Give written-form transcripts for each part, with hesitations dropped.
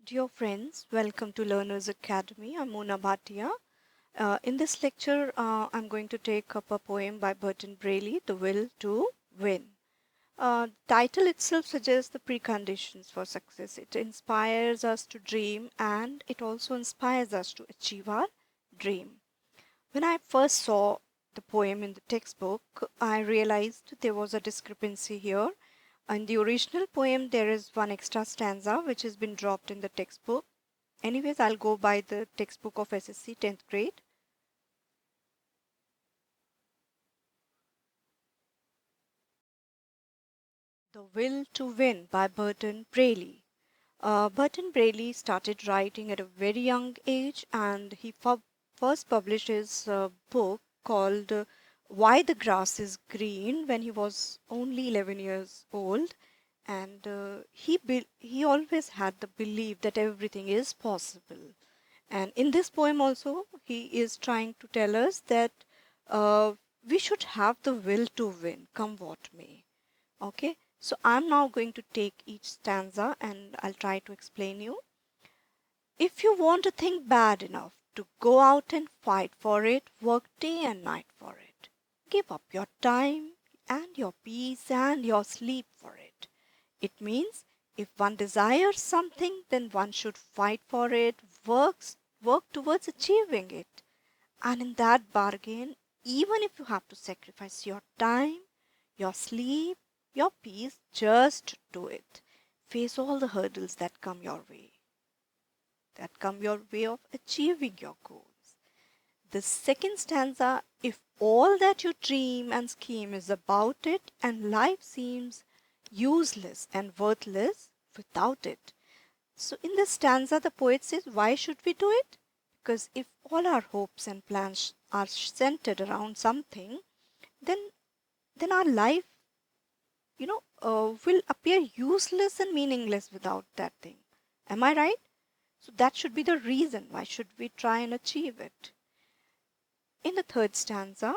Dear friends, welcome to Learners Academy. I'm Mona Bhatia. In this lecture, I'm going to take up a poem by Berton Braley, The Will to Win. Title itself suggests the preconditions for success. It inspires us to dream and it also inspires us to achieve our dream. When I first saw the poem in the textbook, I realized there was a discrepancy here. In the original poem, there is one extra stanza which has been dropped in the textbook. Anyways, I'll go by the textbook of SSC 10th grade. The Will to Win by Berton Braley. Berton Braley started writing at a very young age and he first published his book called Why the Grass is Green when he was only 11 years old. And he always had the belief that everything is possible. And in this poem also, he is trying to tell us that we should have the will to win, come what may. Okay, so I'm now going to take each stanza and I'll try to explain you. If you want a thing bad enough to go out and fight for it, work day and night for it. Give up your time and your peace and your sleep for it. It means if one desires something, then one should fight for it, work towards achieving it. And in that bargain, even if you have to sacrifice your time, your sleep, your peace, just do it. Face all the hurdles that come your way of achieving your goals. The second stanza, if all that you dream and scheme is about it, and life seems useless and worthless without it. So in this stanza, the poet says, why should we do it? Because if all our hopes and plans are centered around something, then our life, will appear useless and meaningless without that thing. Am I right? So that should be the reason why should we try and achieve it. In the third stanza,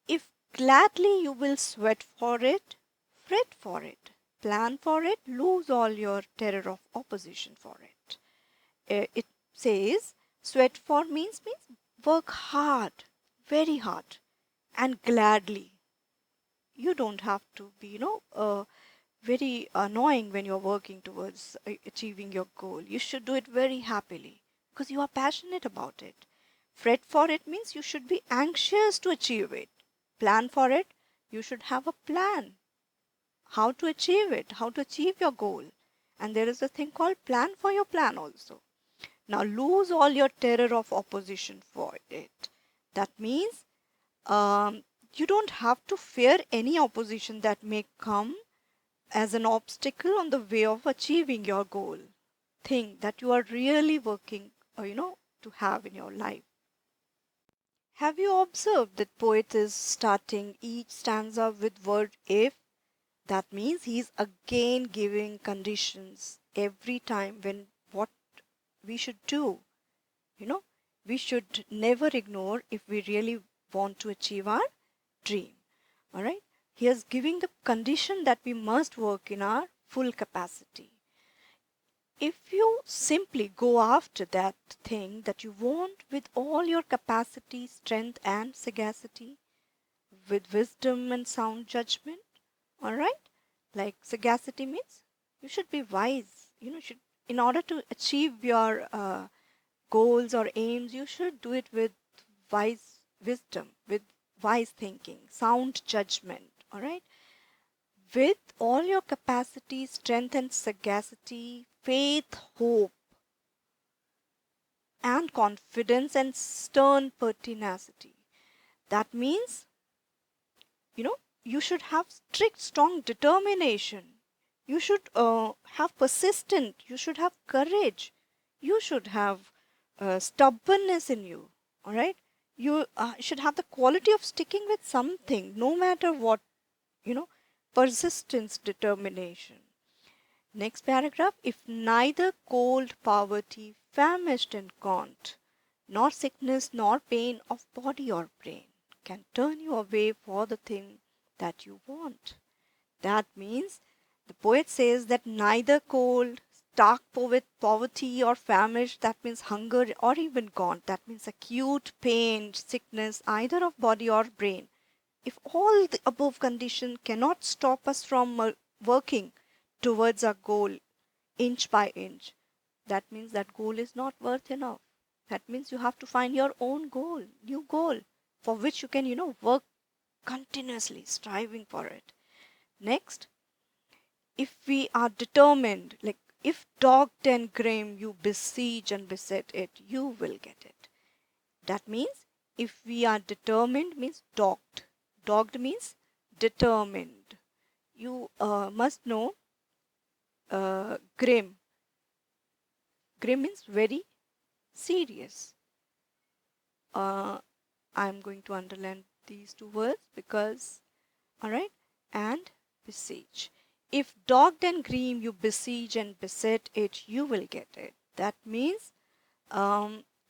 if gladly you will sweat for it, fret for it, plan for it, lose all your terror of opposition for it. It says sweat for means work hard, very hard, and gladly. You don't have to be, very annoying when you're working towards achieving your goal. You should do it very happily because you are passionate about it. Fret for it means you should be anxious to achieve it. Plan for it, you should have a plan how to achieve it, how to achieve your goal. And there is a thing called plan for your plan also. Now lose all your terror of opposition for it. That means you don't have to fear any opposition that may come as an obstacle on the way of achieving your goal, thing that you are really working, to have in your life. Have you observed that poet is starting each stanza with word if? That means he's again giving conditions every time when what we should do. We should never ignore if we really want to achieve our dream. All right. He is giving the condition that we must work in our full capacity. If you simply go after that thing that you want with all your capacity, strength, and sagacity, with wisdom and sound judgment, all right? Like sagacity means you should be wise. In order to achieve your goals or aims, you should do it with wise wisdom, with wise thinking, sound judgment, all right? With all your capacity, strength, and sagacity, faith, hope, and confidence, and stern pertinacity. That means, you should have strict, strong determination. You should have persistent. You should have courage. You should have stubbornness in you. All right. You should have the quality of sticking with something, no matter what. Persistence, determination. Next paragraph. If neither cold poverty, famished and gaunt, nor sickness nor pain of body or brain can turn you away for the thing that you want. That means the poet says that neither cold, stark poverty or famish, that means hunger, or even gaunt, that means acute pain, sickness, either of body or brain. If all the above conditions cannot stop us from working towards our goal inch by inch, that means that goal is not worth enough. That means you have to find your own goal, new goal, for which you can, work continuously, striving for it. Next, if we are determined, like if dogged and grim you besiege and beset it, you will get it. That means if we are determined means dogged. Dogged means determined. You must know grim. Grim means very serious. I'm going to underline these two words because, alright, and besiege. If dogged and grim you besiege and beset it, you will get it. That means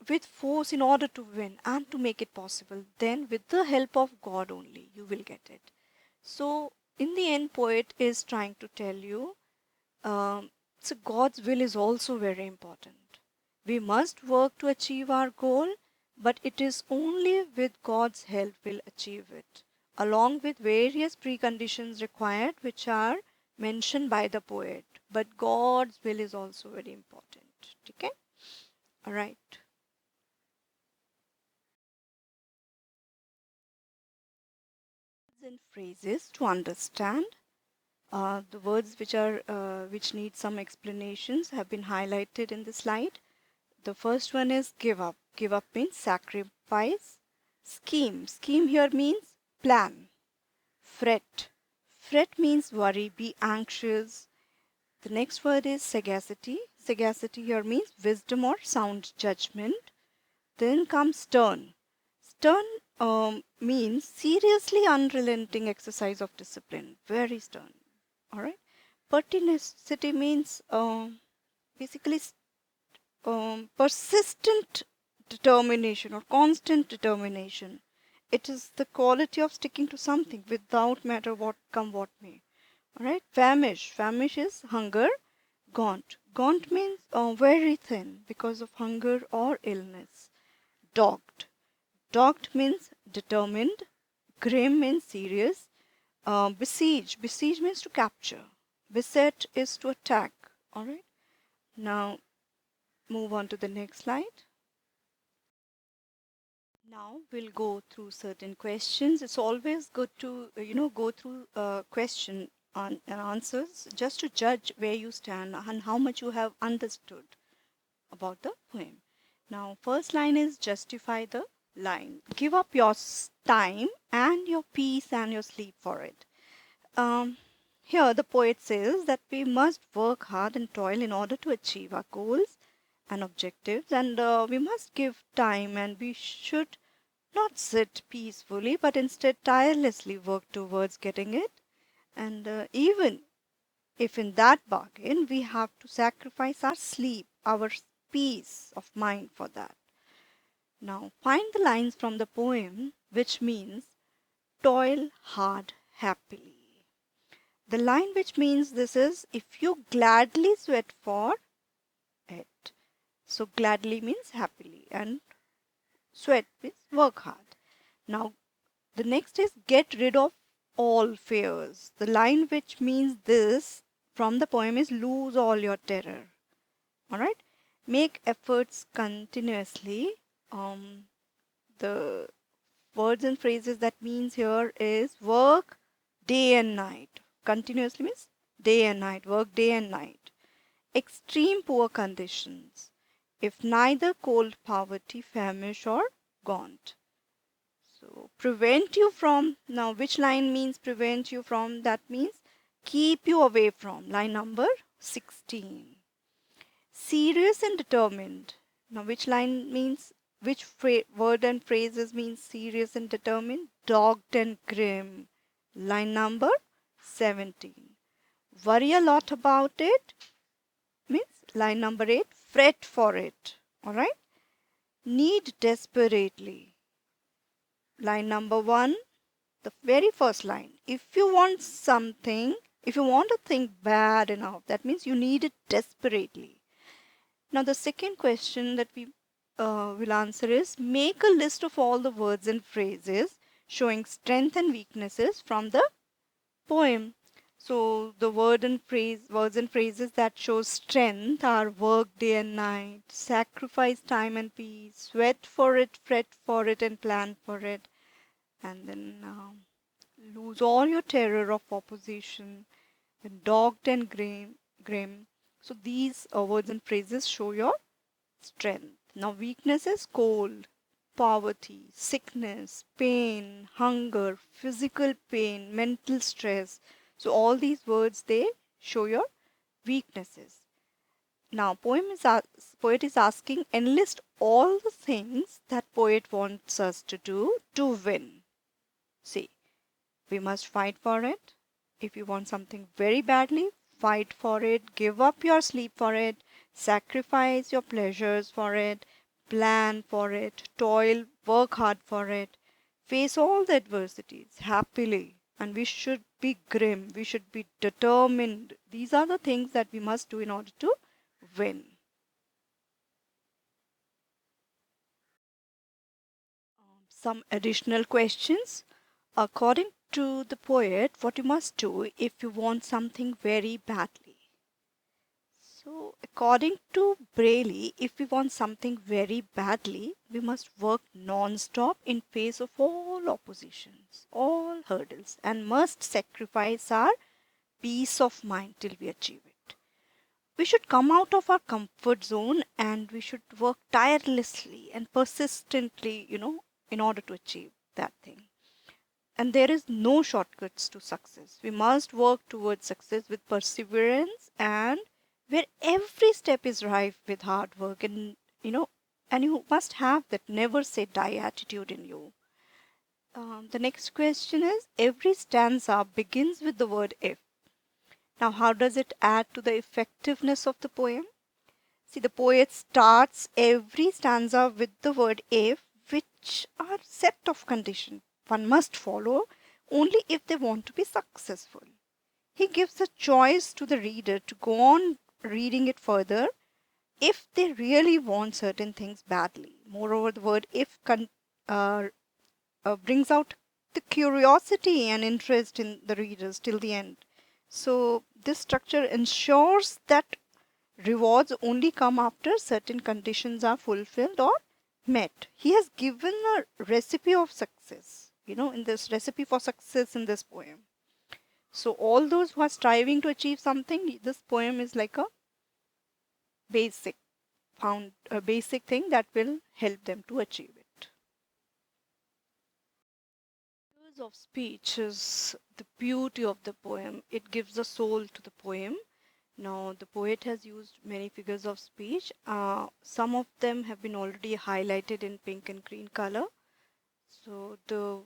with force in order to win and to make it possible, then with the help of God only, you will get it. So in the end, poet is trying to tell you, so God's will is also very important. We must work to achieve our goal, but it is only with God's help we'll achieve it, along with various preconditions required which are mentioned by the poet. But God's will is also very important. Okay? All right. And phrases to understand. The words which need some explanations have been highlighted in the slide. The first one is give up. Give up means sacrifice. Scheme. Scheme here means plan. Fret. Fret means worry, be anxious. The next word is sagacity. Sagacity here means wisdom or sound judgment. Then comes stern. Stern means seriously unrelenting exercise of discipline. Very stern. Alright. Pertinacity means basically persistent determination or constant determination. It is the quality of sticking to something without matter what come what may. Alright. Famish. Famish is hunger. Gaunt. Gaunt means very thin because of hunger or illness. Dogged. Dogged means determined. Grim means serious. Besiege. Besiege means to capture. Beset is to attack. Alright. Now move on to the next slide. Now we'll go through certain questions. It's always good to go through question and answers just to judge where you stand and how much you have understood about the poem. Now first line is justify the line. Give up your time and your peace and your sleep for it. Here the poet says that we must work hard and toil in order to achieve our goals and objectives, and we must give time, and we should not sit peacefully but instead tirelessly work towards getting it. And even if in that bargain we have to sacrifice our sleep, our peace of mind for that. Now find the lines from the poem which means toil hard happily. The line which means this is if you gladly sweat for it. So gladly means happily and sweat means work hard. Now the next is get rid of all fears. The line which means this from the poem is lose all your terror. Alright. Make efforts continuously. The words and phrases that means here is work day and night. Continuously means day and night. Work day and night. Extreme poor conditions. If neither cold poverty, famish or gaunt. So prevent you from, now which line means prevent you from? That means keep you away from. Line number 16. Serious and determined. Now which line means, which word and phrases means serious and determined? Dogged and grim. Line number 17. Worry a lot about it means line number 8. Fret for it. Alright. Need desperately. Line number 1. The very first line. If you want something, If you want a thing bad enough, that means you need it desperately. Now, the second question that we will answer is make a list of all the words and phrases showing strength and weaknesses from the poem. So the words and phrases that show strength are work day and night, sacrifice time and peace, sweat for it, fret for it, and plan for it, and then lose all your terror of opposition, then dogged and grim. So these words and phrases show your strength. Now weakness is cold, poverty, sickness, pain, hunger, physical pain, mental stress. So all these words they show your weaknesses. Now poet is asking enlist all the things that poet wants us to do to win. See, we must fight for it. If you want something very badly, fight for it, give up your sleep for it, sacrifice your pleasures for it, plan for it, toil, work hard for it, face all the adversities happily. And we should be grim, we should be determined. These are the things that we must do in order to win. Some additional questions. According to the poet, what you must do if you want something very badly. So, according to Braley, if we want something very badly, we must work non-stop in face of all oppositions, all hurdles, and must sacrifice our peace of mind till we achieve it. We should come out of our comfort zone and we should work tirelessly and persistently, in order to achieve that thing. And there is no shortcuts to success. We must work towards success with perseverance and where every step is rife with hard work and you must have that never say die attitude in you. The next question is every stanza begins with the word if. Now, how does it add to the effectiveness of the poem? See, the poet starts every stanza with the word if, which are set of conditions one must follow only if they want to be successful. He gives a choice to the reader to go on reading it further if they really want certain things badly. Moreover, the word if uh, brings out the curiosity and interest in the readers till the end. So, this structure ensures that rewards only come after certain conditions are fulfilled or met. He has given a recipe of success, in this recipe for success in this poem. So, all those who are striving to achieve something, this poem is like a basic a basic thing that will help them to achieve it. Figures of speech is the beauty of the poem. It gives a soul to the poem. Now, the poet has used many figures of speech. Some of them have been already highlighted in pink and green color. So, the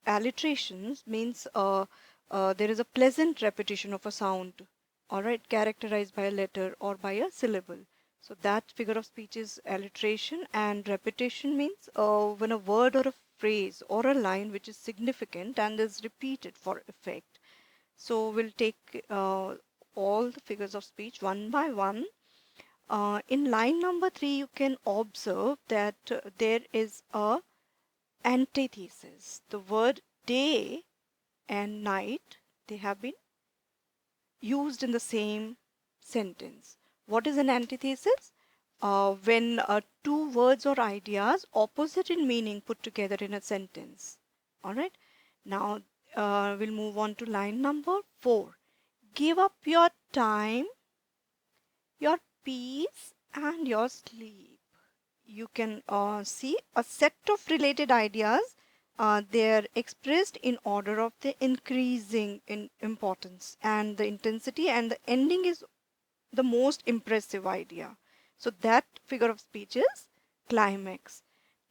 alliterations means there is a pleasant repetition of a sound, all right, characterized by a letter or by a syllable. So that figure of speech is alliteration, and repetition means when a word or a phrase or a line which is significant and is repeated for effect. So we'll take all the figures of speech one by one. In line number 3, you can observe that there is a antithesis. The word day and night, they have been used in the same sentence. What is an antithesis? When two words or ideas opposite in meaning put together in a sentence. All right. Now we'll move on to line number 4. Give up your time, your peace, and your sleep. You can see a set of related ideas. They are expressed in order of the increasing in importance and the intensity, and the ending is the most impressive idea. So that figure of speech is climax.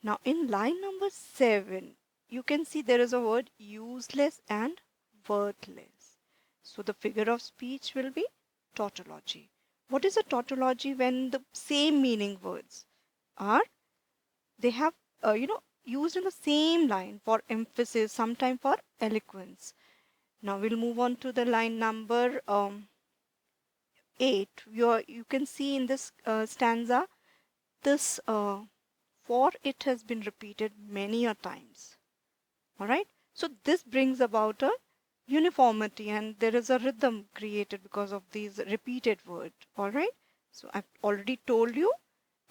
Now in line number 7, you can see there is a word useless and worthless. So the figure of speech will be tautology. What is a tautology? When the same meaning words are, they have used in the same line for emphasis, sometime for eloquence. Now we'll move on to the line number 8. You can see in this stanza, this for it has been repeated many a times. All right. So this brings about a uniformity, and there is a rhythm created because of these repeated words. All right. So I've already told you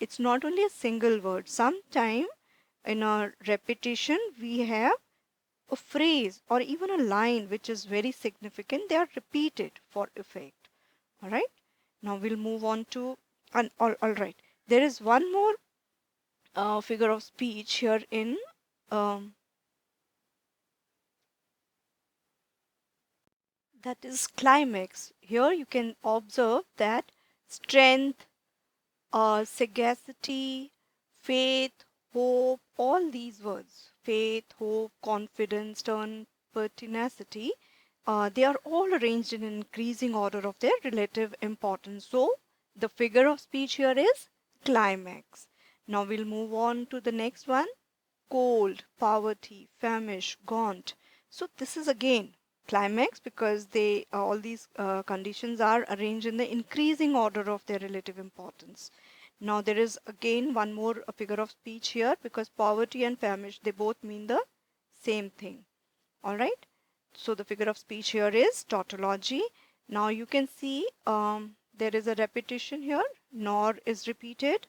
it's not only a single word. Sometime in a repetition we have a phrase or even a line which is very significant. They are repeated for effect. All right. Now we'll move on to all right. There is one more figure of speech here in that is climax. Here you can observe that strength, sagacity, faith, hope, all these words, faith, hope, confidence, turn, pertinacity, they are all arranged in an increasing order of their relative importance. So the figure of speech here is climax. Now we'll move on to the next one. Cold, poverty, famish, gaunt. So this is again climax because they all these conditions are arranged in the increasing order of their relative importance. Now there is again one more figure of speech here because poverty and famish, they both mean the same thing. All right. So the figure of speech here is tautology. Now you can see there is a repetition here. Nor is repeated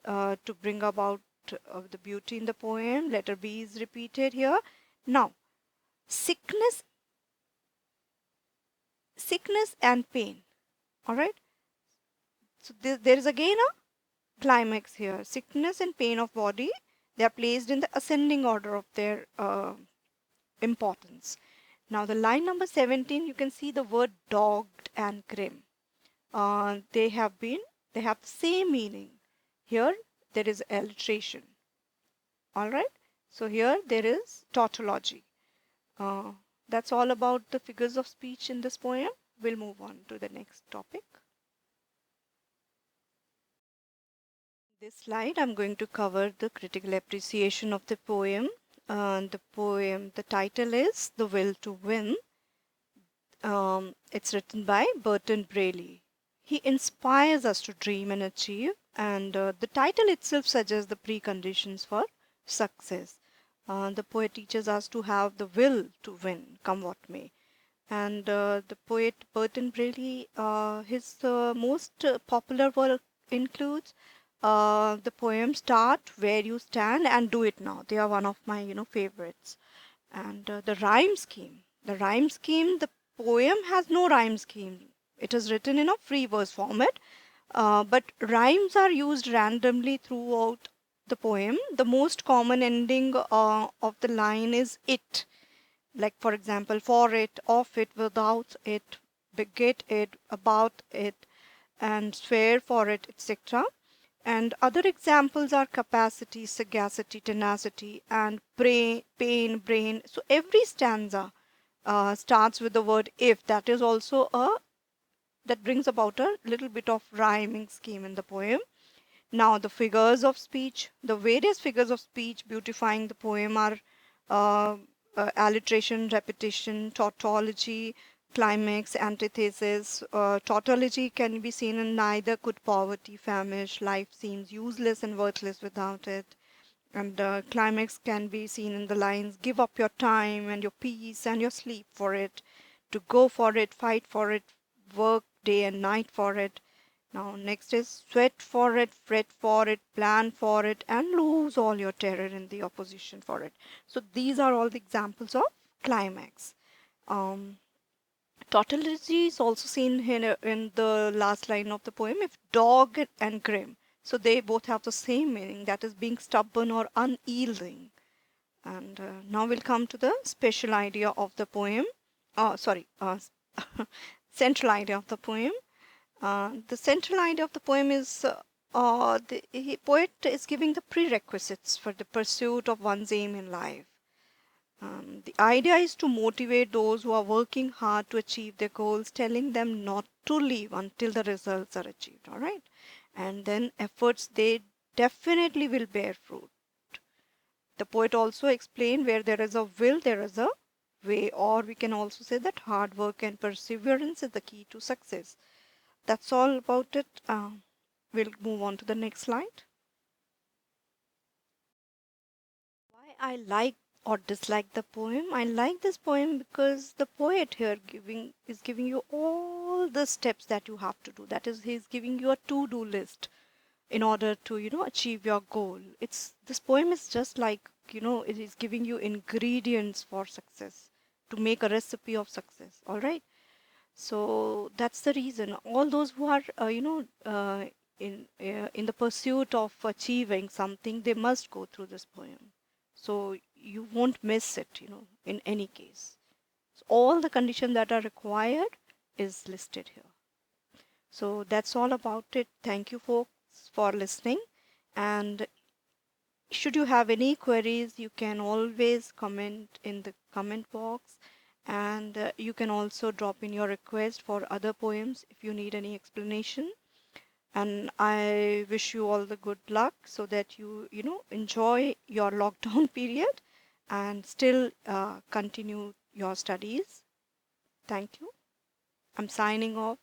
to bring about the beauty in the poem. Letter B is repeated here. Now sickness and pain. All right. So there is again a climax here. Sickness and pain of body, they are placed in the ascending order of their importance. Now the line number 17, you can see the word dogged and grim. They have the same meaning. Here there is alliteration. All right. So here there is tautology. That's all about the figures of speech in this poem. We'll move on to the next topic. This slide I'm going to cover the critical appreciation of the poem. The title is The Will to Win. It's written by Berton Braley. He inspires us to dream and achieve, and the title itself suggests the preconditions for success. The poet teaches us to have the will to win, come what may. And the poet Berton Braley, his most popular work includes the poem Start Where You Stand and Do It Now. They are one of my favorites. And the rhyme scheme. The poem has no rhyme scheme. It is written in a free verse format, but rhymes are used randomly throughout the poem. The most common ending of the line is it. Like for example, for it, of it, without it, beget it, about it, and swear for it, etc. And other examples are capacity, sagacity, tenacity, and pain, brain. So every stanza starts with the word if. That is also that brings about a little bit of rhyming scheme in the poem. Now the figures of speech, the various figures of speech beautifying the poem are alliteration, repetition, tautology, climax, antithesis. Tautology can be seen in neither could poverty, famish, life seems useless and worthless without it. And climax can be seen in the lines, give up your time and your peace and your sleep for it, to go for it, fight for it, work day and night for it. Now next is sweat for it, fret for it, plan for it, and lose all your terror in the opposition for it. So these are all the examples of climax. Tautology is also seen here in the last line of the poem, if dog and grim. So they both have the same meaning, that is being stubborn or unyielding. And now we'll come to the special idea of the poem. Central idea of the poem. The central idea of the poem is the poet is giving the prerequisites for the pursuit of one's aim in life. The idea is to motivate those who are working hard to achieve their goals, telling them not to leave until the results are achieved. All right. And then efforts, they definitely will bear fruit. The poet also explained where there is a will, there is a way, or we can also say that hard work and perseverance is the key to success. That's all about it. We'll move on to the next slide. Why I like or dislike the poem? I like this poem because the poet here giving you all the steps that you have to do. That is, he's giving you a to-do list in order to, achieve your goal. It's This poem is just like, it is giving you ingredients for success, to make a recipe of success. All right. So that's the reason all those who are, in the pursuit of achieving something, they must go through this poem. So you won't miss it, in any case. So all the conditions that are required is listed here. So that's all about it. Thank you, folks, for listening. And should you have any queries, you can always comment in the comment box. And you can also drop in your request for other poems if you need any explanation. And I wish you all the good luck so that you enjoy your lockdown period and still continue your studies. Thank you. I'm signing off.